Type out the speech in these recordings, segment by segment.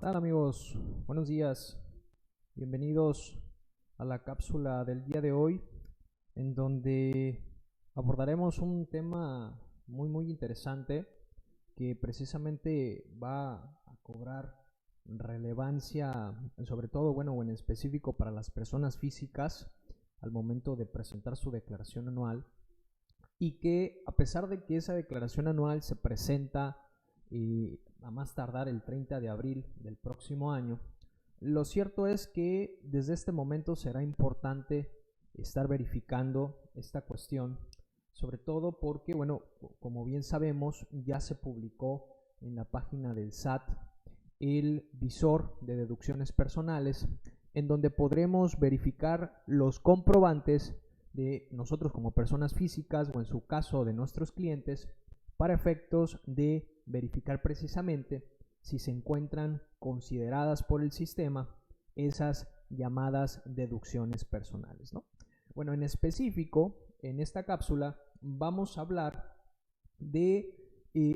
¿Qué tal, amigos? Buenos días. Bienvenidos a la cápsula del día de hoy, en donde abordaremos un tema muy interesante que precisamente va a cobrar relevancia, sobre todo, bueno, o en específico para las personas físicas al momento de presentar su declaración anual, y que a pesar de que esa declaración anual se presenta a más tardar el 30 de abril del próximo año, lo cierto es que desde este momento será importante estar verificando esta cuestión, sobre todo porque, bueno, como bien sabemos, ya se publicó en la página del SAT el visor de deducciones personales, en donde podremos verificar los comprobantes de nosotros como personas físicas, o en su caso de nuestros clientes, para efectos de verificar precisamente si se encuentran consideradas por el sistema esas llamadas deducciones personales, ¿no? Bueno, en específico, en esta cápsula vamos a hablar de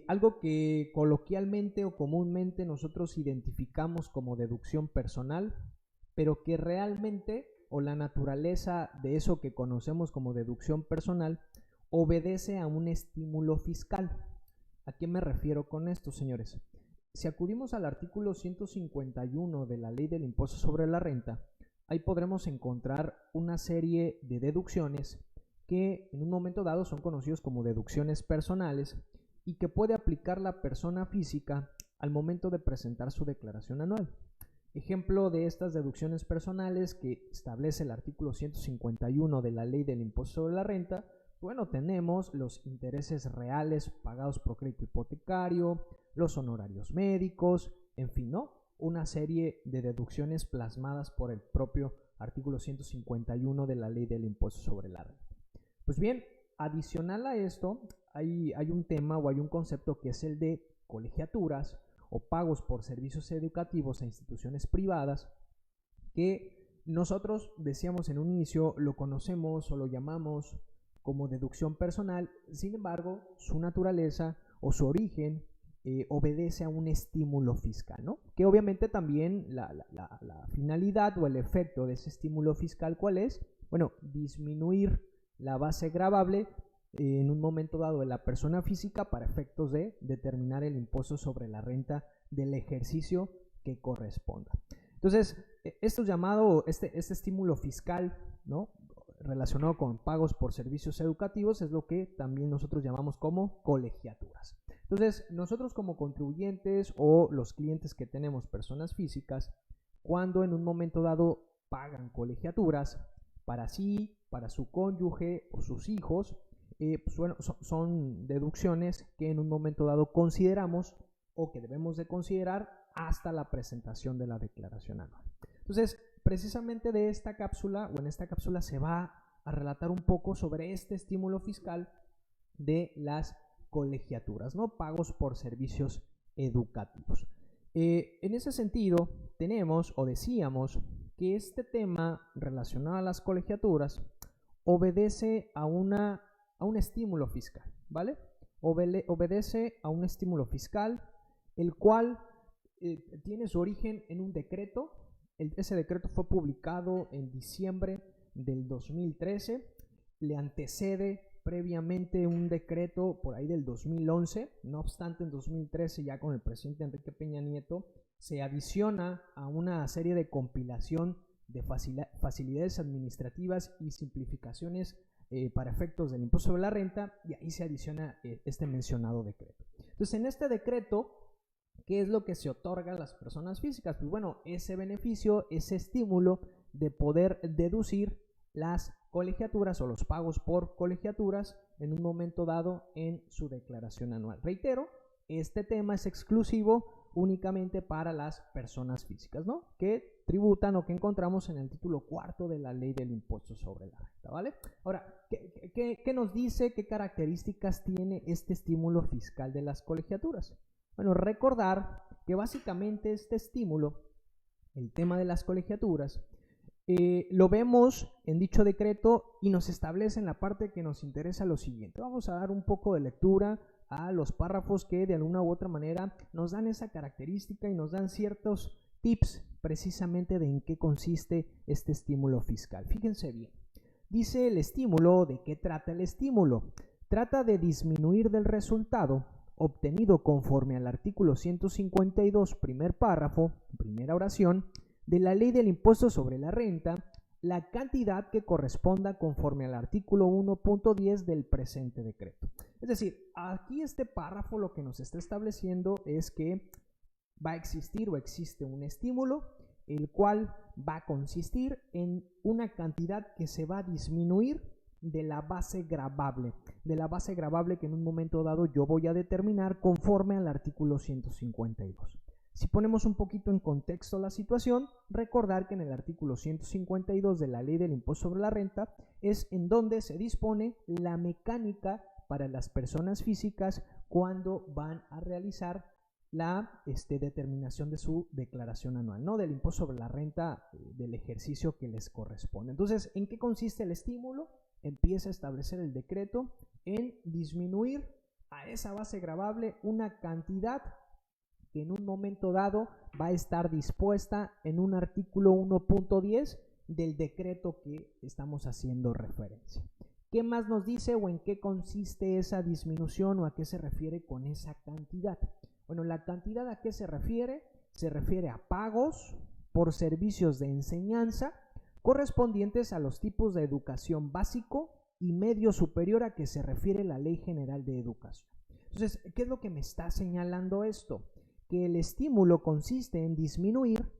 algo que coloquialmente o comúnmente nosotros identificamos como deducción personal, pero que realmente, o la naturaleza de eso que conocemos como deducción personal, obedece a un estímulo fiscal. ¿A qué me refiero con esto, señores? Si acudimos al artículo 151 de la Ley del Impuesto sobre la Renta, ahí podremos encontrar una serie de deducciones que en un momento dado son conocidos como deducciones personales y que puede aplicar la persona física al momento de presentar su declaración anual. Ejemplo de estas deducciones personales que establece el artículo 151 de la Ley del Impuesto sobre la Renta, bueno, tenemos los intereses reales pagados por crédito hipotecario, los honorarios médicos, en fin, ¿no? Una serie de deducciones plasmadas por el propio artículo 151 de la Ley del Impuesto sobre la Renta. Pues bien, adicional a esto, hay un tema o hay un concepto que es el de colegiaturas o pagos por servicios educativos a instituciones privadas, que nosotros decíamos en un inicio lo conocemos o lo llamamos como deducción personal. Sin embargo, su naturaleza o su origen obedece a un estímulo fiscal, ¿no? Que obviamente también la finalidad o el efecto de ese estímulo fiscal, ¿cuál es? Bueno, disminuir la base gravable en un momento dado de la persona física para efectos de determinar el impuesto sobre la renta del ejercicio que corresponda. Entonces, esto es llamado, este estímulo fiscal, ¿no?, relacionado con pagos por servicios educativos, es lo que también nosotros llamamos como colegiaturas. Entonces, nosotros como contribuyentes o los clientes que tenemos, personas físicas, cuando en un momento dado pagan colegiaturas para sí, para su cónyuge o sus hijos, pues bueno, son deducciones que en un momento dado consideramos o que debemos de considerar hasta la presentación de la declaración anual. Entonces, precisamente de esta cápsula, o en esta cápsula se va a relatar un poco sobre este estímulo fiscal de las colegiaturas, ¿no? Pagos por servicios educativos. En ese sentido, tenemos o decíamos que este tema relacionado a las colegiaturas obedece a un estímulo fiscal, ¿vale? Obedece a un estímulo fiscal, el cual tiene su origen en un decreto. Ese decreto fue publicado en diciembre del 2013, le antecede previamente un decreto por ahí del 2011, no obstante en 2013 ya con el presidente Enrique Peña Nieto se adiciona a una serie de compilación de facilidades administrativas y simplificaciones para efectos del impuesto sobre la renta, y ahí se adiciona este mencionado decreto. Entonces, en este decreto, ¿qué es lo que se otorga a las personas físicas? Pues bueno, ese beneficio, ese estímulo de poder deducir las colegiaturas o los pagos por colegiaturas en un momento dado en su declaración anual. Reitero, este tema es exclusivo únicamente para las personas físicas, ¿no?, que tributan o que encontramos en el título cuarto de la Ley del Impuesto sobre la Renta, ¿vale? Ahora, ¿qué nos dice, qué características tiene este estímulo fiscal de las colegiaturas? Bueno, recordar que básicamente este estímulo, el tema de las colegiaturas, lo vemos en dicho decreto y nos establece en la parte que nos interesa lo siguiente. Vamos a dar un poco de lectura a los párrafos que de alguna u otra manera nos dan esa característica y nos dan ciertos tips precisamente de en qué consiste este estímulo fiscal. Fíjense bien, dice el estímulo. ¿De qué trata el estímulo? Trata de disminuir del resultado obtenido conforme al artículo 152, primer párrafo, primera oración, de la Ley del Impuesto sobre la Renta, la cantidad que corresponda conforme al artículo 1.10 del presente decreto. Es decir, aquí este párrafo lo que nos está estableciendo es que va a existir o existe un estímulo, el cual va a consistir en una cantidad que se va a disminuir de la base gravable, que en un momento dado yo voy a determinar conforme al artículo 152. Si ponemos un poquito en contexto la situación, recordar que en el artículo 152 de la Ley del Impuesto sobre la Renta es en donde se dispone la mecánica para las personas físicas cuando van a realizar la determinación de su declaración anual, ¿no? Del impuesto sobre la renta del ejercicio que les corresponde. Entonces, ¿en qué consiste el estímulo? Empieza a establecer el decreto en disminuir a esa base gravable una cantidad que en un momento dado va a estar dispuesta en un artículo 1.10 del decreto que estamos haciendo referencia. ¿Qué más nos dice o en qué consiste esa disminución o a qué se refiere con esa cantidad? Bueno, la cantidad a qué se refiere a pagos por servicios de enseñanza correspondientes a los tipos de educación básico y medio superior a que se refiere la Ley General de Educación. Entonces, ¿qué es lo que me está señalando esto? Que el estímulo consiste en disminuir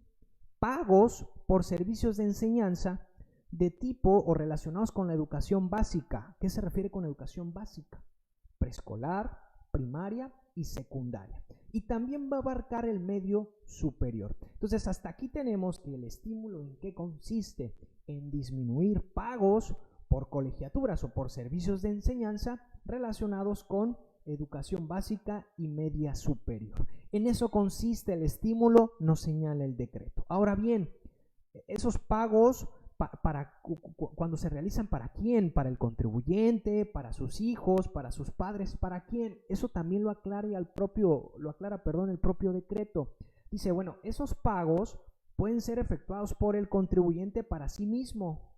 pagos por servicios de enseñanza de tipo o relacionados con la educación básica. ¿Qué se refiere con educación básica? Preescolar, primaria y secundaria. Y también va a abarcar el medio superior. Entonces, hasta aquí tenemos que el estímulo en qué consiste en disminuir pagos por colegiaturas o por servicios de enseñanza relacionados con educación básica y media superior. En eso consiste el estímulo, nos señala el decreto. Ahora bien, esos pagos cuando se realizan, ¿para quién? Para el contribuyente, para sus hijos, para sus padres, ¿para quién? Eso también lo aclara el propio decreto. Dice, bueno, esos pagos pueden ser efectuados por el contribuyente para sí mismo,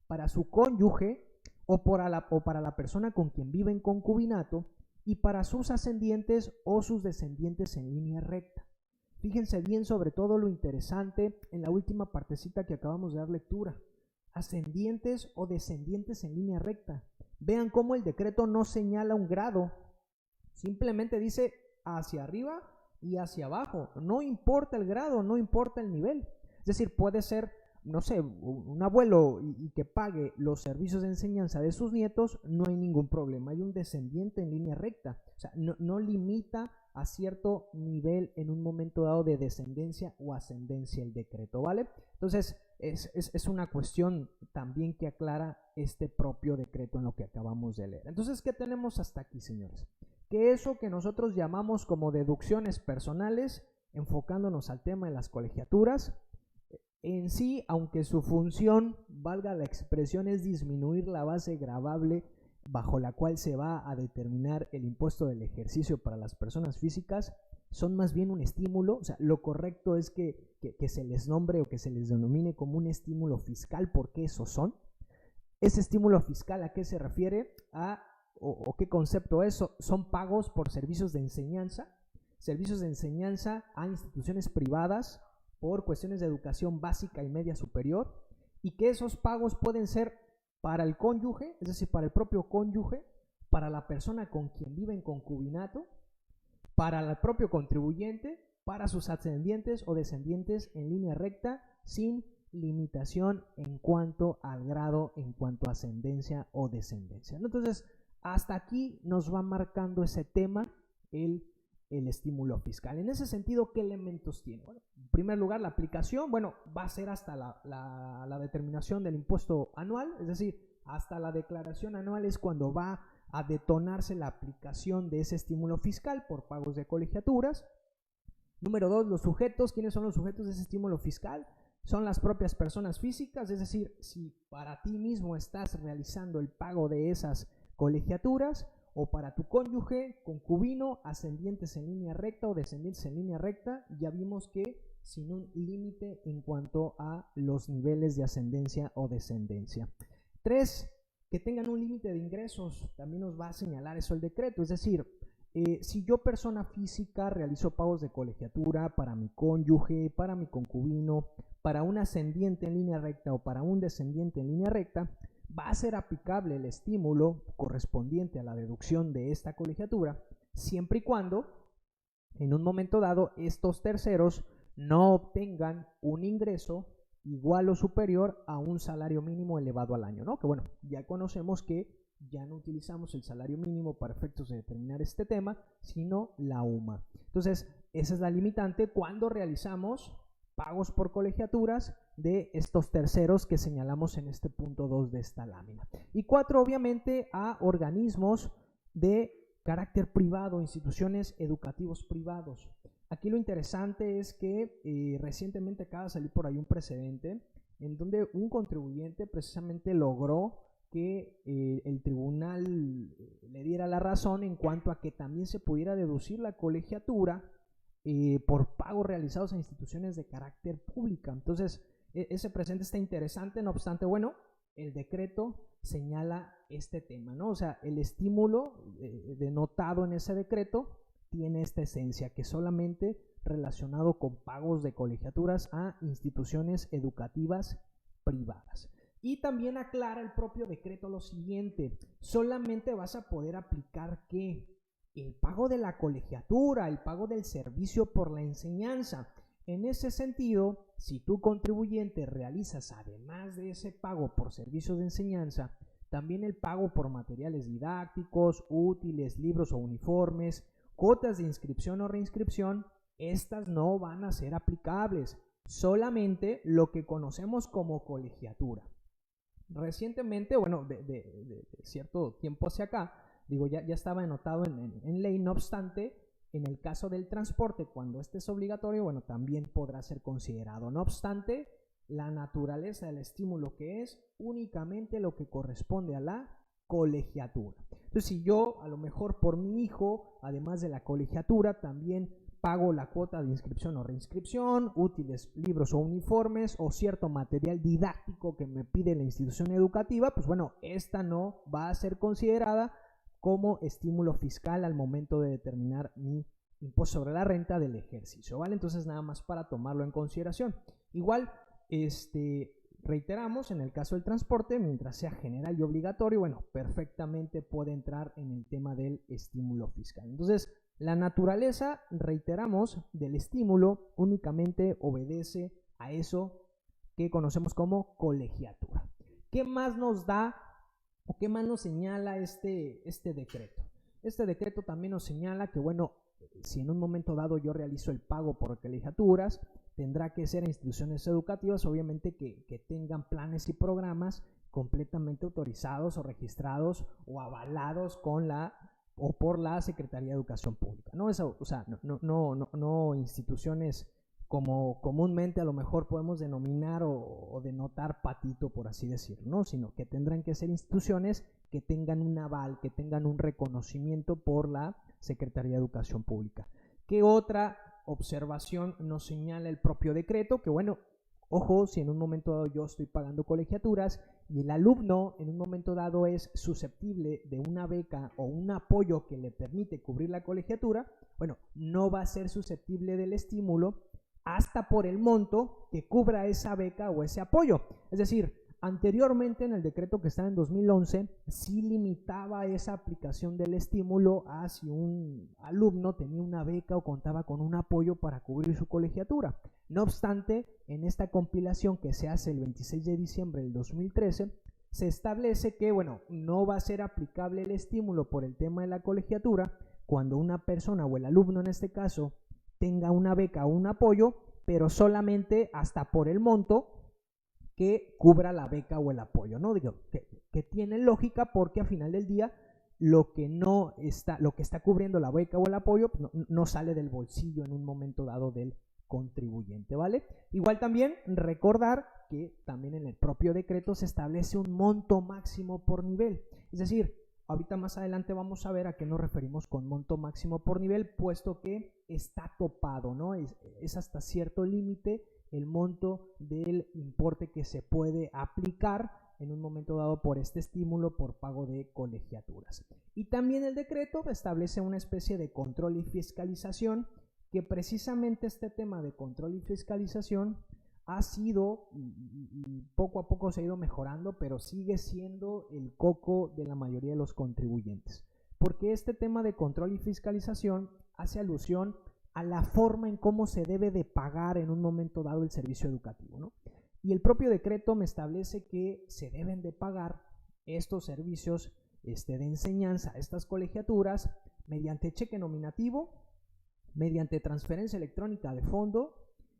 para su cónyuge o para la persona con quien vive en concubinato y para sus ascendientes o sus descendientes en línea recta. Fíjense bien sobre todo lo interesante en la última partecita que acabamos de dar lectura. Ascendientes o descendientes en línea recta. Vean cómo el decreto no señala un grado. Simplemente dice hacia arriba y hacia abajo. No importa el grado, no importa el nivel. Es decir, puede ser, no sé, un abuelo y que pague los servicios de enseñanza de sus nietos, no hay ningún problema. Hay un descendiente en línea recta. O sea, no limita a cierto nivel en un momento dado de descendencia o ascendencia el decreto, ¿vale? Entonces, es una cuestión también que aclara este propio decreto en lo que acabamos de leer. Entonces, ¿qué tenemos hasta aquí, señores? Que eso que nosotros llamamos como deducciones personales, enfocándonos al tema de las colegiaturas, en sí, aunque su función, valga la expresión, es disminuir la base gravable bajo la cual se va a determinar el impuesto del ejercicio para las personas físicas, son más bien un estímulo. O sea, lo correcto es que se les nombre o que se les denomine como un estímulo fiscal, porque esos son. Ese estímulo fiscal, ¿a qué se refiere? ¿O qué concepto es? Son pagos por servicios de enseñanza a instituciones privadas por cuestiones de educación básica y media superior, y que esos pagos pueden ser para el cónyuge, es decir, para el propio cónyuge, para la persona con quien vive en concubinato, para el propio contribuyente, para sus ascendientes o descendientes en línea recta, sin limitación en cuanto al grado, en cuanto a ascendencia o descendencia. Entonces, hasta aquí nos va marcando ese tema, el estímulo fiscal. En ese sentido, ¿qué elementos tiene? Bueno, en primer lugar, la aplicación, bueno, va a ser hasta la determinación del impuesto anual, es decir, hasta la declaración anual es cuando va a detonarse la aplicación de ese estímulo fiscal por pagos de colegiaturas. Número 2, los sujetos. ¿Quiénes son los sujetos de ese estímulo fiscal? Son las propias personas físicas, es decir, si para ti mismo estás realizando el pago de esas colegiaturas, o para tu cónyuge, concubino, ascendientes en línea recta o descendientes en línea recta. Ya vimos que sin un límite en cuanto a los niveles de ascendencia o descendencia. 3, que tengan un límite de ingresos. También nos va a señalar eso el decreto. Es decir, si yo, persona física, realizo pagos de colegiatura para mi cónyuge, para mi concubino, para un ascendiente en línea recta o para un descendiente en línea recta, va a ser aplicable el estímulo correspondiente a la deducción de esta colegiatura, siempre y cuando en un momento dado estos terceros no obtengan un ingreso igual o superior a un salario mínimo elevado al año, ¿no? Que bueno, ya conocemos que ya no utilizamos el salario mínimo para efectos de determinar este tema, sino la UMA. Entonces, esa es la limitante cuando realizamos pagos por colegiaturas de estos terceros que señalamos en este punto 2 de esta lámina. Y 4, obviamente, a organismos de carácter privado, instituciones educativos privados. Aquí lo interesante es que recientemente acaba de salir por ahí un precedente en donde un contribuyente precisamente logró que el tribunal le diera la razón en cuanto a que también se pudiera deducir la colegiatura por pagos realizados a instituciones de carácter pública. Entonces, ese precedente está interesante, no obstante, bueno, el decreto señala este tema, ¿no? O sea, el estímulo denotado en ese decreto tiene esta esencia, que solamente relacionado con pagos de colegiaturas a instituciones educativas privadas. Y también aclara el propio decreto lo siguiente: solamente vas a poder aplicar ¿qué? El pago de la colegiatura, el pago del servicio por la enseñanza. En ese sentido, si tu contribuyente realizas, además de ese pago por servicios de enseñanza, también el pago por materiales didácticos, útiles, libros o uniformes, cuotas de inscripción o reinscripción, estas no van a ser aplicables, solamente lo que conocemos como colegiatura. Recientemente, bueno, de cierto tiempo hacia acá, digo, ya estaba anotado en ley, no obstante, en el caso del transporte, cuando este es obligatorio, bueno, también podrá ser considerado. No obstante, la naturaleza del estímulo que es únicamente lo que corresponde a la colegiatura. Entonces, si yo a lo mejor por mi hijo, además de la colegiatura, también pago la cuota de inscripción o reinscripción, útiles, libros o uniformes o cierto material didáctico que me pide la institución educativa, pues bueno, esta no va a ser considerada como estímulo fiscal al momento de determinar mi impuesto sobre la renta del ejercicio, ¿vale? Entonces, nada más para tomarlo en consideración. Igual, reiteramos, en el caso del transporte, mientras sea general y obligatorio, bueno, perfectamente puede entrar en el tema del estímulo fiscal. Entonces, la naturaleza, reiteramos, del estímulo únicamente obedece a eso que conocemos como colegiatura. ¿Qué más nos da o qué más nos señala este decreto? Este decreto también nos señala que, bueno, si en un momento dado yo realizo el pago por colegiaturas, tendrá que ser a instituciones educativas, obviamente que tengan planes y programas completamente autorizados o registrados o avalados con la o por la Secretaría de Educación Pública, ¿no? Eso, o sea, no instituciones como comúnmente a lo mejor podemos denominar o denotar patito, por así decirlo, ¿no? Sino que tendrán que ser instituciones que tengan un aval, que tengan un reconocimiento por la Secretaría de Educación Pública. ¿Qué otra observación nos señala el propio decreto? Que bueno, ojo, si en un momento dado yo estoy pagando colegiaturas y el alumno en un momento dado es susceptible de una beca o un apoyo que le permite cubrir la colegiatura, bueno, no va a ser susceptible del estímulo hasta por el monto que cubra esa beca o ese apoyo. Es decir, anteriormente en el decreto que está en 2011, sí limitaba esa aplicación del estímulo a si un alumno tenía una beca o contaba con un apoyo para cubrir su colegiatura. No obstante, en esta compilación que se hace el 26 de diciembre del 2013, se establece que, bueno, no va a ser aplicable el estímulo por el tema de la colegiatura cuando una persona o el alumno en este caso tenga una beca o un apoyo, pero solamente hasta por el monto que cubra la beca o el apoyo, ¿no? Digo, que tiene lógica porque al final del día lo que está cubriendo la beca o el apoyo pues no sale del bolsillo en un momento dado del contribuyente, ¿vale? Igual también recordar que también en el propio decreto se establece un monto máximo por nivel, es decir, ahorita más adelante vamos a ver a qué nos referimos con monto máximo por nivel, puesto que está topado, ¿no? Es hasta cierto límite el monto del importe que se puede aplicar en un momento dado por este estímulo por pago de colegiaturas. Y también el decreto establece una especie de control y fiscalización, que precisamente este tema de control y fiscalización ha sido y poco a poco se ha ido mejorando, pero sigue siendo el coco de la mayoría de los contribuyentes, porque este tema de control y fiscalización hace alusión a la forma en cómo se debe de pagar en un momento dado el servicio educativo, ¿no? Y el propio decreto me establece que se deben de pagar estos servicios de enseñanza, estas colegiaturas, mediante cheque nominativo, mediante transferencia electrónica de fondo,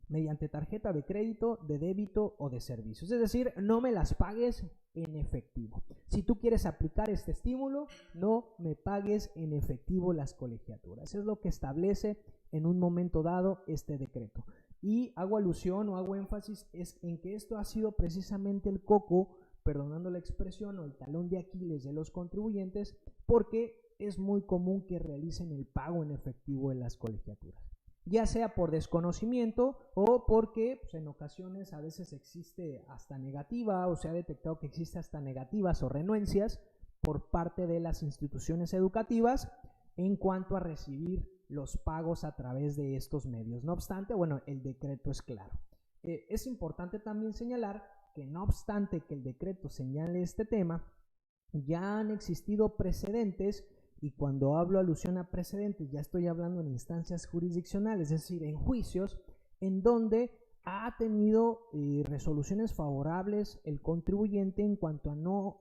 mediante tarjeta de crédito, de débito o de servicios. Es decir, no me las pagues en efectivo. Si tú quieres aplicar este estímulo, no me pagues en efectivo las colegiaturas. Es lo que establece en un momento dado este decreto. Y hago alusión o hago énfasis en que esto ha sido precisamente el coco, perdonando la expresión, o el talón de Aquiles de los contribuyentes, porque es muy común que realicen el pago en efectivo de las colegiaturas, ya sea por desconocimiento o porque pues, en ocasiones a veces existe hasta negativa, o se ha detectado que existe hasta negativas o renuencias por parte de las instituciones educativas en cuanto a recibir los pagos a través de estos medios. No obstante, bueno, el decreto es claro. Es importante también señalar que no obstante que el decreto señale este tema, ya han existido precedentes. Y cuando hablo alusión a precedentes, ya estoy hablando en instancias jurisdiccionales, es decir, en juicios, en donde ha tenido resoluciones favorables el contribuyente en cuanto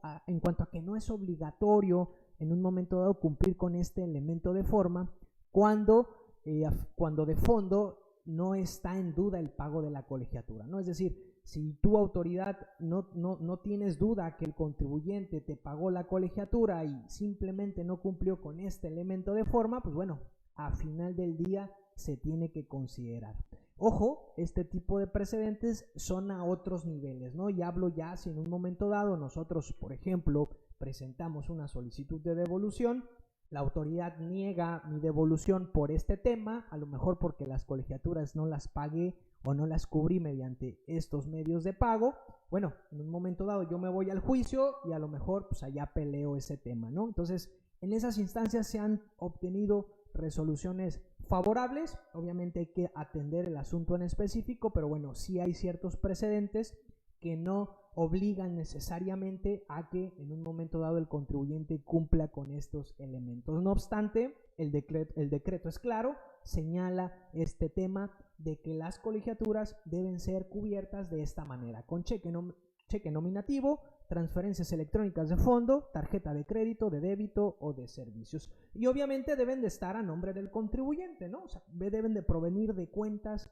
a que no es obligatorio en un momento dado cumplir con este elemento de forma cuando de fondo no está en duda el pago de la colegiatura, ¿no? Es decir, si tu autoridad no tienes duda que el contribuyente te pagó la colegiatura y simplemente no cumplió con este elemento de forma, pues bueno, a final del día se tiene que considerar. Ojo, este tipo de precedentes son a otros niveles, ¿no? Y hablo ya si en un momento dado nosotros, por ejemplo, presentamos una solicitud de devolución, la autoridad niega mi devolución por este tema, a lo mejor porque las colegiaturas no las pagué o no las cubrí mediante estos medios de pago. Bueno, en un momento dado yo me voy al juicio y a lo mejor pues allá peleo ese tema, ¿no? Entonces, en esas instancias se han obtenido resoluciones favorables. Obviamente hay que atender el asunto en específico, pero bueno, sí hay ciertos precedentes que no obligan necesariamente a que en un momento dado el contribuyente cumpla con estos elementos. No obstante, el decreto es claro, señala este tema de que las colegiaturas deben ser cubiertas de esta manera, con cheque nominativo, transferencias electrónicas de fondo, tarjeta de crédito, de débito o de servicios. Y obviamente deben de estar a nombre del contribuyente, ¿no? O sea, deben de provenir de cuentas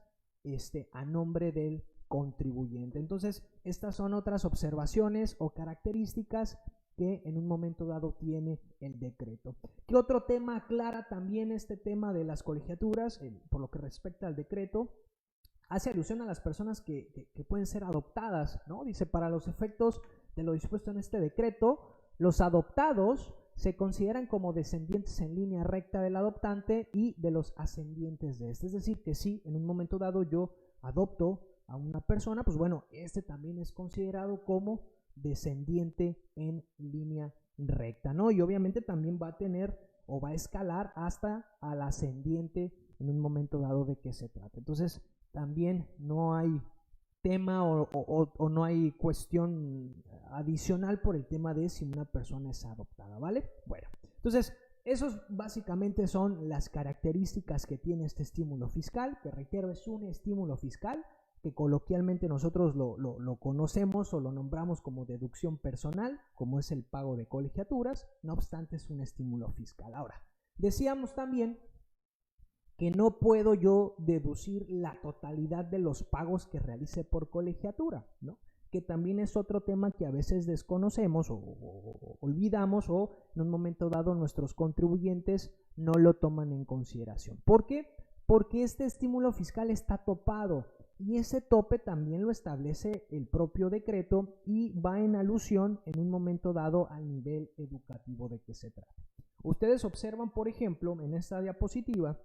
a nombre del contribuyente. Entonces, estas son otras observaciones o características que en un momento dado tiene el decreto. ¿Qué otro tema aclara también este tema de las colegiaturas? Por lo que respecta al decreto, hace alusión a las personas que pueden ser adoptadas, ¿no? Dice, para los efectos de lo dispuesto en este decreto, los adoptados se consideran como descendientes en línea recta del adoptante y de los ascendientes de este. Es decir, que si en un momento dado yo adopto a una persona, pues bueno, este también es considerado como descendiente en línea recta, ¿no? Y obviamente también va a tener o va a escalar hasta al ascendiente en un momento dado de qué se trata. Entonces, también no hay tema o no hay cuestión adicional por el tema de si una persona es adoptada, ¿vale? Bueno, entonces, esos básicamente son las características que tiene este estímulo fiscal, que reitero, es un estímulo fiscal que coloquialmente nosotros lo conocemos o lo nombramos como deducción personal, como es el pago de colegiaturas. No obstante, es un estímulo fiscal. Ahora, decíamos también que no puedo yo deducir la totalidad de los pagos que realice por colegiatura, ¿no? Que también es otro tema que a veces desconocemos o olvidamos, o en un momento dado nuestros contribuyentes no lo toman en consideración. ¿Por qué? Porque este estímulo fiscal está topado. y ese tope también lo establece el propio decreto y va en alusión en un momento dado al nivel educativo de que se trata. Ustedes observan, por ejemplo, en esta diapositiva,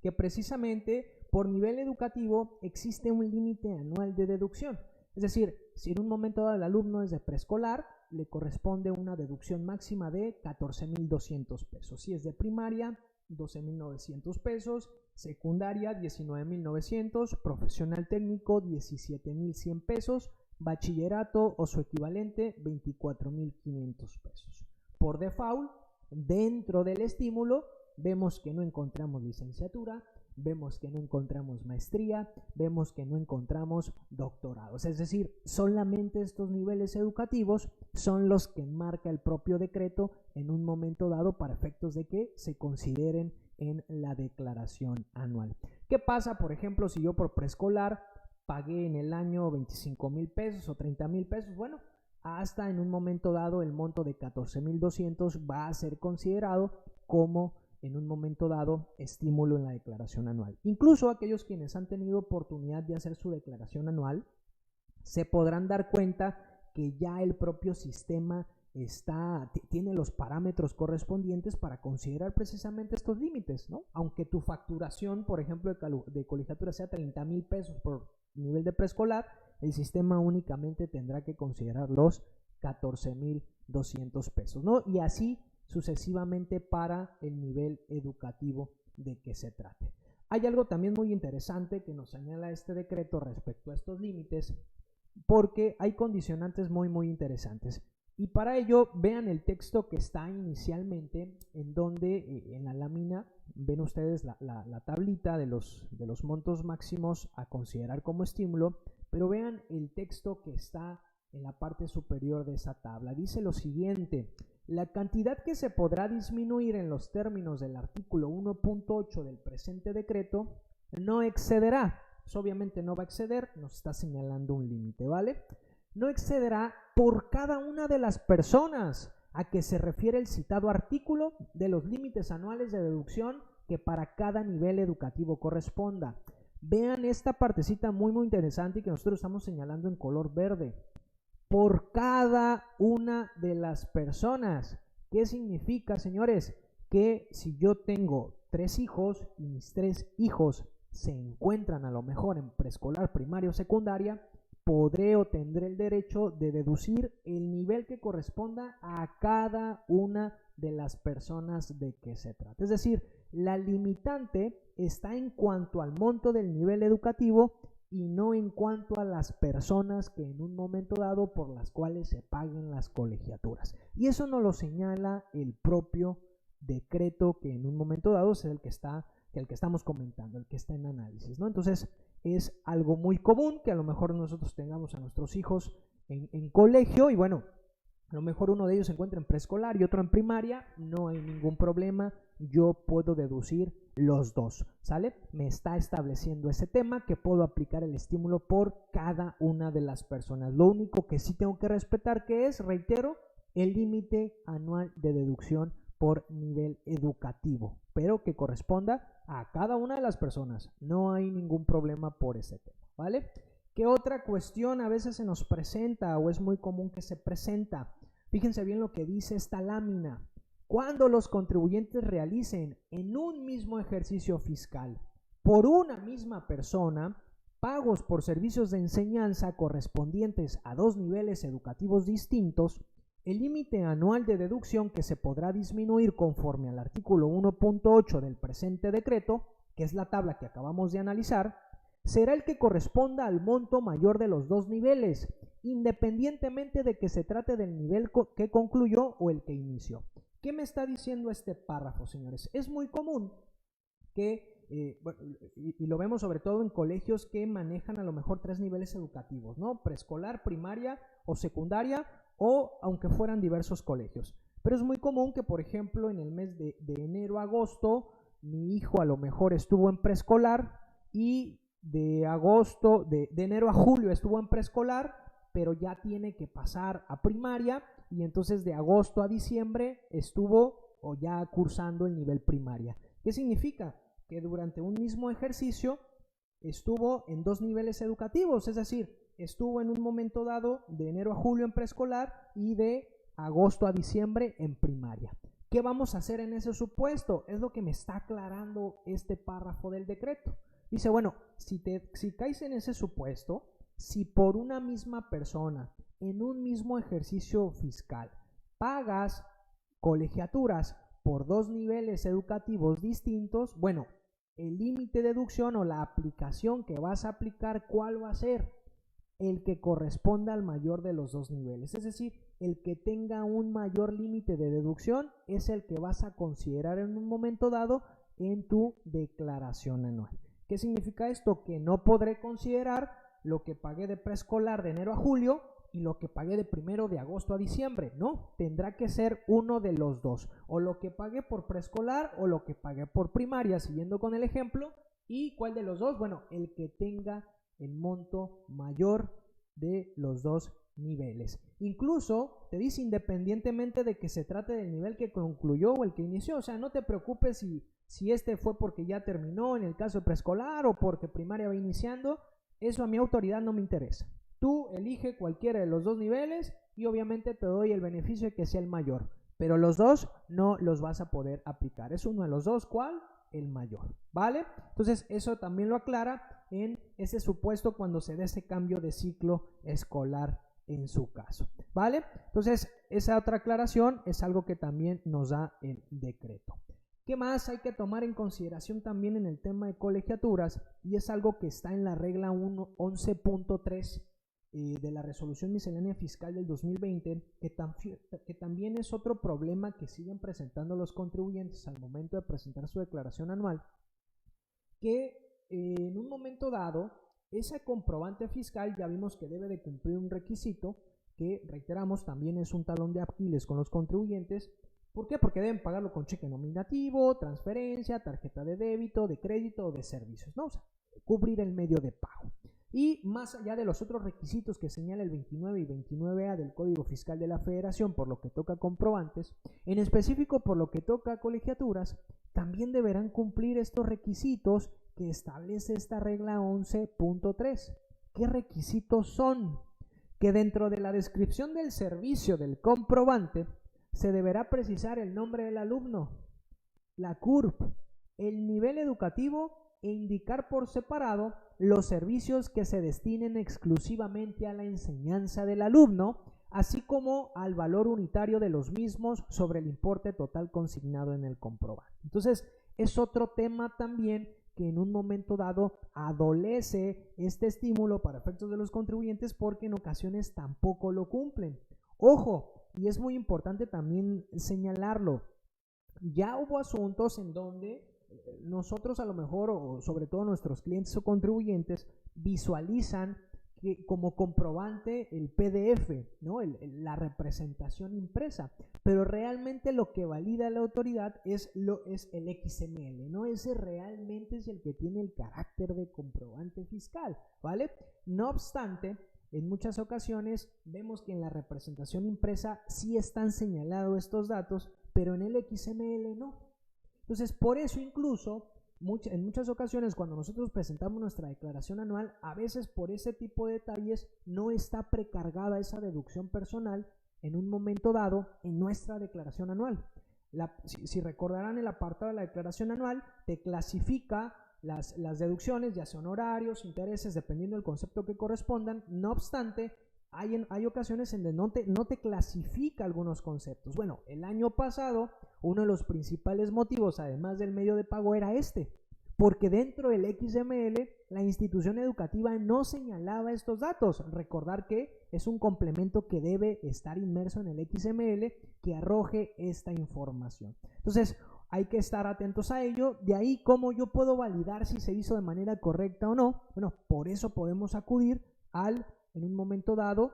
que precisamente por nivel educativo existe un límite anual de deducción. Es decir, si en un momento dado el alumno es de preescolar, le corresponde una deducción máxima de 14,200 pesos. Si es de primaria, 12,900 pesos, secundaria, 19,900, profesional técnico, 17,100 pesos, bachillerato o su equivalente, 24,500 pesos. Por default, dentro del estímulo, vemos que no encontramos licenciatura, vemos que no encontramos maestría, vemos que no encontramos doctorados. Es decir, solamente estos niveles educativos son los que marca el propio decreto en un momento dado para efectos de que se consideren en la declaración anual. ¿Qué pasa, por ejemplo, si yo por preescolar pagué en el año 25,000 pesos o 30,000 pesos? Bueno, hasta en un momento dado el monto de 14,200 va a ser considerado como en un momento dado estímulo en la declaración anual. Incluso aquellos quienes han tenido oportunidad de hacer su declaración anual se podrán dar cuenta que ya el propio sistema tiene los parámetros correspondientes para considerar precisamente estos límites, ¿no? Aunque tu facturación, por ejemplo, de colegiatura sea 30,000 pesos por nivel de preescolar, el sistema únicamente tendrá que considerar los 14,200 pesos, ¿no? Y así sucesivamente para el nivel educativo de que se trate. Hay algo también muy interesante que nos señala este decreto respecto a estos límites, porque hay condicionantes muy interesantes. Y para ello, vean el texto que está inicialmente, en donde en la lámina ven ustedes la tablita de los montos máximos a considerar como estímulo, pero vean el texto que está en la parte superior de esa tabla. Dice lo siguiente: la cantidad que se podrá disminuir en los términos del artículo 1.8 del presente decreto no excederá, pues obviamente no va a exceder, nos está señalando un límite, ¿vale? No excederá por cada una de las personas a que se refiere el citado artículo de los límites anuales de deducción que para cada nivel educativo corresponda. Vean esta partecita muy interesante y que nosotros estamos señalando en color verde. Por cada una de las personas. ¿Qué significa, señores? Que si yo tengo 3 hijos y mis 3 hijos se encuentran a lo mejor en preescolar, primaria o secundaria, podré o tendré el derecho de deducir el nivel que corresponda a cada una de las personas de que se trata. Es decir, la limitante está en cuanto al monto del nivel educativo y no en cuanto a las personas que en un momento dado por las cuales se paguen las colegiaturas. Y eso nos lo señala el propio decreto que en un momento dado es el que estamos comentando, el que está en análisis, ¿no? Entonces es algo muy común que a lo mejor nosotros tengamos a nuestros hijos en colegio y bueno, a lo mejor uno de ellos se encuentra en preescolar y otro en primaria, no hay ningún problema, yo puedo deducir los dos, ¿sale? Me está estableciendo ese tema que puedo aplicar el estímulo por cada una de las personas. Lo único que sí tengo que respetar que es, reitero, el límite anual de deducción por nivel educativo, pero que corresponda a cada una de las personas. No hay ningún problema por ese tema, ¿vale? ¿Qué otra cuestión a veces se nos presenta o es muy común que se presenta? Fíjense bien lo que dice esta lámina. Cuando los contribuyentes realicen en un mismo ejercicio fiscal por una misma persona pagos por servicios de enseñanza correspondientes a 2 niveles educativos distintos, el límite anual de deducción que se podrá disminuir conforme al artículo 1.8 del presente decreto, que es la tabla que acabamos de analizar, será el que corresponda al monto mayor de los 2 niveles, independientemente de que se trate del nivel que concluyó o el que inició. ¿Qué me está diciendo este párrafo, señores? Es muy común que, y lo vemos sobre todo en colegios que manejan a lo mejor 3 niveles educativos, ¿no? Preescolar, primaria o secundaria, o aunque fueran diversos colegios. Pero es muy común que, por ejemplo, en el mes de enero a agosto, mi hijo a lo mejor estuvo en preescolar y de enero a julio estuvo en preescolar, pero ya tiene que pasar a primaria y entonces de agosto a diciembre estuvo o ya cursando el nivel primaria. ¿Qué significa? Que durante un mismo ejercicio estuvo en 2 niveles educativos, es decir, estuvo en un momento dado de enero a julio en preescolar y de agosto a diciembre en primaria. ¿Qué vamos a hacer en ese supuesto? Es lo que me está aclarando este párrafo del decreto. Dice, bueno, si caes en ese supuesto, si por una misma persona, en un mismo ejercicio fiscal, pagas colegiaturas por 2 niveles educativos distintos, bueno, el límite de deducción o la aplicación que vas a aplicar, ¿cuál va a ser? El que corresponda al mayor de los 2 niveles. Es decir, el que tenga un mayor límite de deducción es el que vas a considerar en un momento dado en tu declaración anual. ¿Qué significa esto? Que no podré considerar lo que pagué de preescolar de enero a julio y lo que pagué de primero de agosto a diciembre. No, tendrá que ser uno de los dos, o lo que pagué por preescolar o lo que pagué por primaria, siguiendo con el ejemplo. ¿Y cuál de los dos? Bueno, el que tenga el monto mayor de los 2 niveles. Incluso te dice independientemente de que se trate del nivel que concluyó o el que inició. O sea, no te preocupes si este fue porque ya terminó en el caso de preescolar o porque primaria va iniciando. Eso a mi autoridad no me interesa. Tú elige cualquiera de los 2 niveles y obviamente te doy el beneficio de que sea el mayor. Pero los dos no los vas a poder aplicar. Es uno de los dos. ¿Cuál? El mayor, ¿vale? Entonces eso también lo aclara en ese supuesto cuando se dé ese cambio de ciclo escolar en su caso, ¿vale? Entonces esa otra aclaración es algo que también nos da el decreto. ¿Qué más hay que tomar en consideración también en el tema de colegiaturas? Y es algo que está en la regla 11.3 de la resolución miscelánea fiscal del 2020, que también es otro problema que siguen presentando los contribuyentes al momento de presentar su declaración anual, que en un momento dado, ese comprobante fiscal ya vimos que debe de cumplir un requisito que, reiteramos, también es un talón de Aquiles con los contribuyentes. ¿Por qué? Porque deben pagarlo con cheque nominativo, transferencia, tarjeta de débito, de crédito o de servicios, ¿no? O sea, cubrir el medio de pago. Y más allá de los otros requisitos que señala el 29 y 29A del Código Fiscal de la Federación por lo que toca comprobantes, en específico por lo que toca colegiaturas, también deberán cumplir estos requisitos que establece esta regla 11.3. ¿Qué requisitos son? Que dentro de la descripción del servicio del comprobante se deberá precisar el nombre del alumno, la CURP, el nivel educativo e indicar por separado los servicios que se destinen exclusivamente a la enseñanza del alumno, así como al valor unitario de los mismos sobre el importe total consignado en el comprobante. Entonces, es otro tema también que en un momento dado adolece este estímulo para efectos de los contribuyentes porque en ocasiones tampoco lo cumplen. Ojo, y es muy importante también señalarlo, ya hubo asuntos en donde nosotros a lo mejor, o sobre todo nuestros clientes o contribuyentes, visualizan que como comprobante el PDF, ¿no? La representación impresa, pero realmente lo que valida la autoridad es el XML, ¿no? Ese realmente es el que tiene el carácter de comprobante fiscal, ¿vale? No obstante, en muchas ocasiones vemos que en la representación impresa sí están señalados estos datos, pero en el XML no. Entonces, por eso incluso, en muchas ocasiones cuando nosotros presentamos nuestra declaración anual, a veces por ese tipo de detalles no está precargada esa deducción personal en un momento dado en nuestra declaración anual. Si recordarán, el apartado de la declaración anual te clasifica las deducciones, ya sean honorarios, intereses, dependiendo del concepto que correspondan. No obstante, hay ocasiones en donde no te clasifica algunos conceptos. Bueno, el año pasado uno de los principales motivos, además del medio de pago, era porque dentro del XML la institución educativa no señalaba estos datos. Recordar que es un complemento que debe estar inmerso en el XML que arroje esta información. Entonces, hay que estar atentos a ello. De ahí, ¿cómo yo puedo validar si se hizo de manera correcta o no? Bueno, por eso podemos acudir en un momento dado,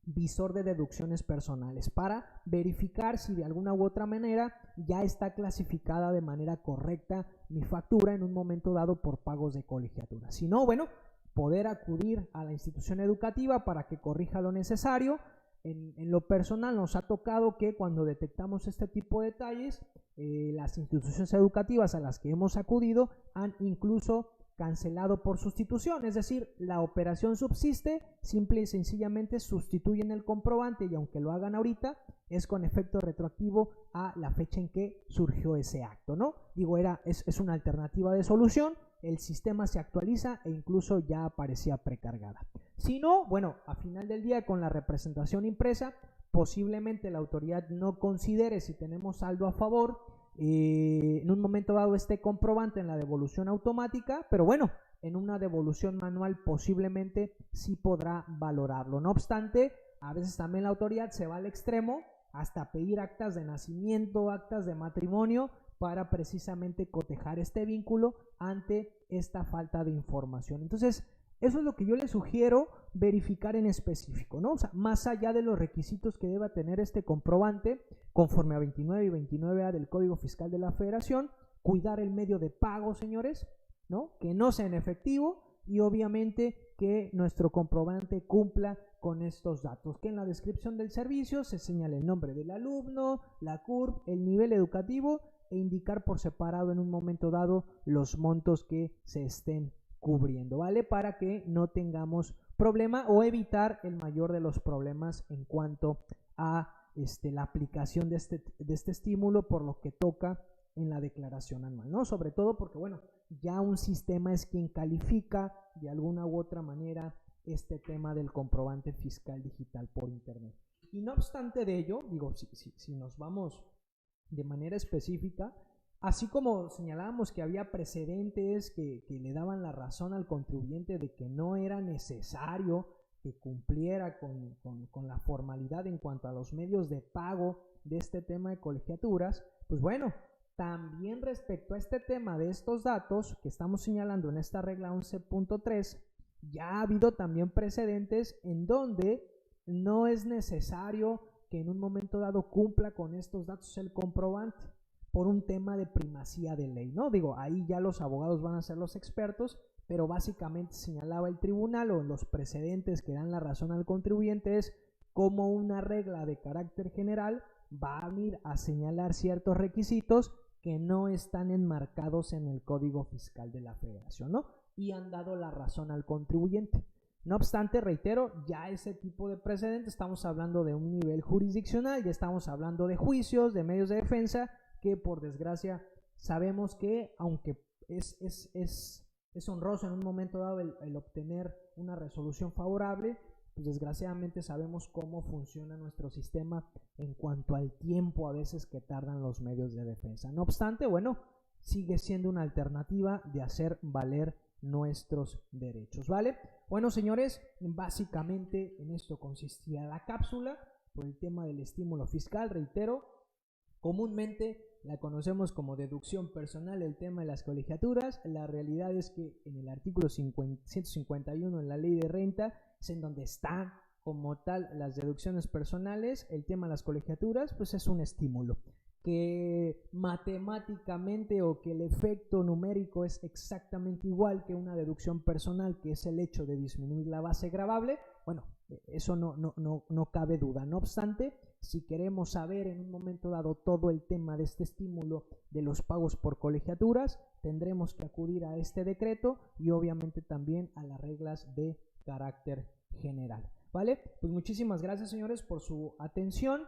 visor de deducciones personales para verificar si de alguna u otra manera ya está clasificada de manera correcta mi factura en un momento dado por pagos de colegiatura. Si no, bueno, poder acudir a la institución educativa para que corrija lo necesario. En lo personal nos ha tocado que cuando detectamos este tipo de detalles, las instituciones educativas a las que hemos acudido han incluso cancelado por sustitución, es decir, la operación subsiste, simple y sencillamente sustituyen el comprobante y aunque lo hagan ahorita, es con efecto retroactivo a la fecha en que surgió ese acto, ¿no? Digo, es una alternativa de solución, el sistema se actualiza e incluso ya aparecía precargada. Si no, bueno, a final del día con la representación impresa, posiblemente la autoridad no considere si tenemos saldo a favor, en un momento dado este comprobante en la devolución automática, pero bueno, en una devolución manual posiblemente sí podrá valorarlo. No obstante, a veces también la autoridad se va al extremo hasta pedir actas de nacimiento, actas de matrimonio, para precisamente cotejar este vínculo ante esta falta de información. Entonces, eso es lo que yo les sugiero verificar en específico, ¿no? O sea, más allá de los requisitos que deba tener este comprobante, conforme a 29 y 29A del Código Fiscal de la Federación, cuidar el medio de pago, señores, ¿no? Que no sea en efectivo y obviamente que nuestro comprobante cumpla con estos datos, que en la descripción del servicio se señale el nombre del alumno, la CURP, el nivel educativo e indicar por separado en un momento dado los montos que se estén cubriendo, ¿vale? Para que no tengamos problema o evitar el mayor de los problemas en cuanto a la aplicación de este estímulo por lo que toca en la declaración anual, ¿no? Sobre todo porque, bueno, ya un sistema es quien califica de alguna u otra manera este tema del comprobante fiscal digital por internet. Y no obstante de ello, digo, si nos vamos de manera específica, así como señalábamos que había precedentes que le daban la razón al contribuyente de que no era necesario que cumpliera con la formalidad en cuanto a los medios de pago de este tema de colegiaturas, pues bueno, también respecto a este tema de estos datos que estamos señalando en esta regla 11.3, ya ha habido también precedentes en donde no es necesario que en un momento dado cumpla con estos datos el comprobante por un tema de primacía de ley, ¿no? Digo, ahí ya los abogados van a ser los expertos, pero básicamente señalaba el tribunal o los precedentes que dan la razón al contribuyente es como una regla de carácter general va a venir a señalar ciertos requisitos que no están enmarcados en el Código Fiscal de la Federación, ¿no? Y han dado la razón al contribuyente. No obstante, reitero, ya ese tipo de precedentes, estamos hablando de un nivel jurisdiccional, ya estamos hablando de juicios, de medios de defensa, que por desgracia sabemos que aunque es honroso en un momento dado el obtener una resolución favorable, pues desgraciadamente sabemos cómo funciona nuestro sistema en cuanto al tiempo a veces que tardan los medios de defensa. No obstante, bueno, sigue siendo una alternativa de hacer valer nuestros derechos, ¿vale? Bueno, señores, básicamente en esto consistía la cápsula por el tema del estímulo fiscal. Reitero, comúnmente la conocemos como deducción personal, el tema de las colegiaturas. La realidad es que en el artículo 151 en la ley de renta es en donde están como tal las deducciones personales. El tema de las colegiaturas pues es un estímulo que matemáticamente o que el efecto numérico es exactamente igual que una deducción personal, que es el hecho de disminuir la base gravable. Bueno, eso no cabe duda. No obstante, si queremos saber en un momento dado todo el tema de este estímulo de los pagos por colegiaturas, tendremos que acudir a este decreto y obviamente también a las reglas de carácter general, ¿vale? Pues muchísimas gracias, señores, por su atención.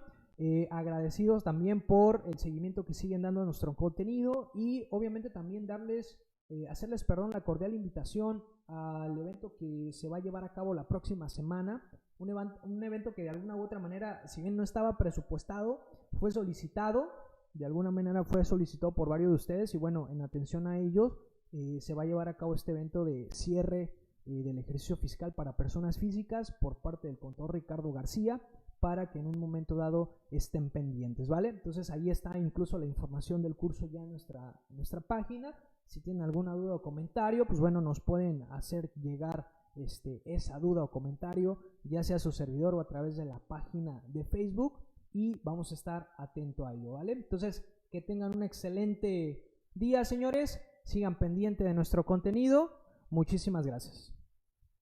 Agradecidos también por el seguimiento que siguen dando a nuestro contenido y obviamente también hacerles la cordial invitación al evento que se va a llevar a cabo la próxima semana, un evento que de alguna u otra manera, si bien no estaba presupuestado, fue solicitado, de alguna manera fue solicitado por varios de ustedes y bueno, en atención a ellos se va a llevar a cabo este evento de cierre del ejercicio fiscal para personas físicas por parte del contador Ricardo García, para que en un momento dado estén pendientes, ¿vale? Entonces ahí está incluso la información del curso ya en nuestra página. Si tienen alguna duda o comentario, pues bueno, nos pueden hacer llegar esa duda o comentario, ya sea a su servidor o a través de la página de Facebook, y vamos a estar atentos a ello, ¿vale? Entonces, que tengan un excelente día, señores, sigan pendientes de nuestro contenido. Muchísimas gracias.